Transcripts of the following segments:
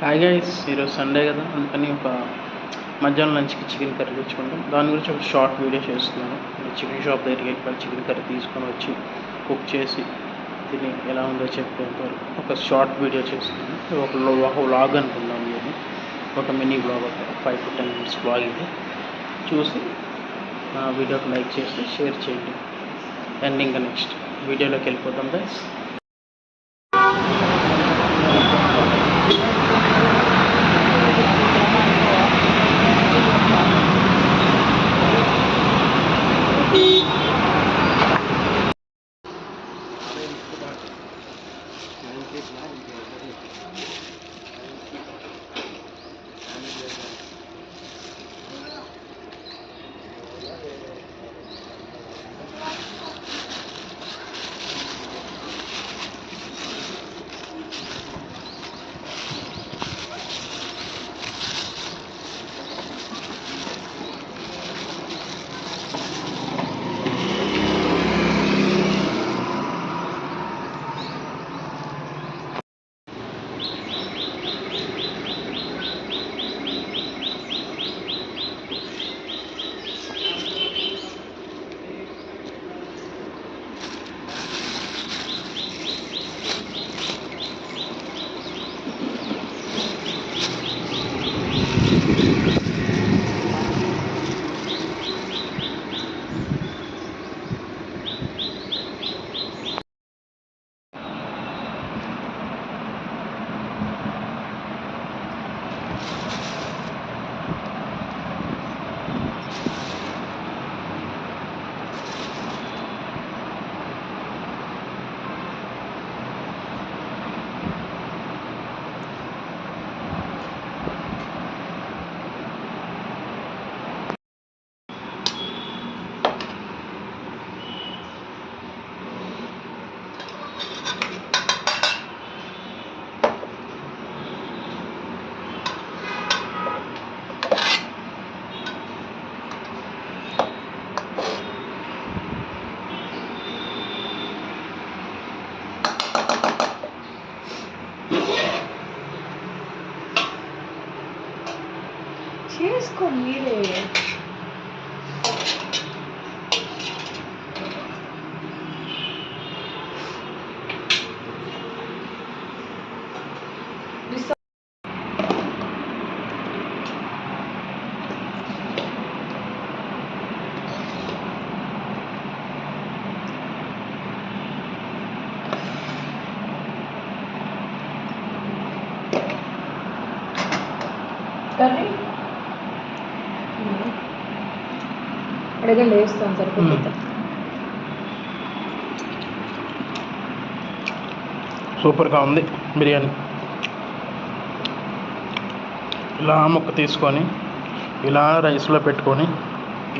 Hi guys, ఈరోజు Sunday కదా, అందుకని ఒక మధ్యాహ్నం లంచ్కి చికెన్ కర్రీ తెచ్చుకుంటాం. దాని గురించి ఒక షార్ట్ వీడియో చేస్తున్నాను. చికెన్ షాప్ దగ్గరికి వెళ్ళి చికెన్ కర్రీ తీసుకొని వచ్చి కుక్ చేసి తిని ఎలా ఉందో చెప్పేంత వరకు ఒక షార్ట్ వీడియో చేస్తున్నాను. ఒక వ్లాగ్ అనుకుందాం. ఇది ఒక మినీ వ్లాగ్, ఒక 5 to 10 minutes వ్లాగ్. ఇది చూసి వీడియోకి లైక్ చేసి షేర్ చేయండి. అండ్ ఇంకా నెక్స్ట్ వీడియోలోకి వెళ్ళిపోతాం గైస్. చేసుకో మీరే. కర్రీ అడగండి, వేస్తాను సరిపోతుంది. సూపర్గా ఉంది బిర్యానీ. ఇలా ముక్క తీసుకొని ఇలా రైస్లో పెట్టుకొని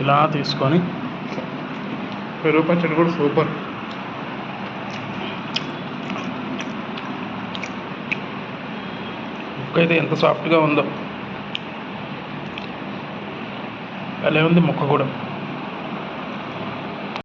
ఇలా తీసుకొని పెరుగు పచ్చడి కూడా సూపర్. ముక్క అయితే ఎంత సాఫ్ట్గా ఉందో, అలా ఉంది ముక్క కూడా.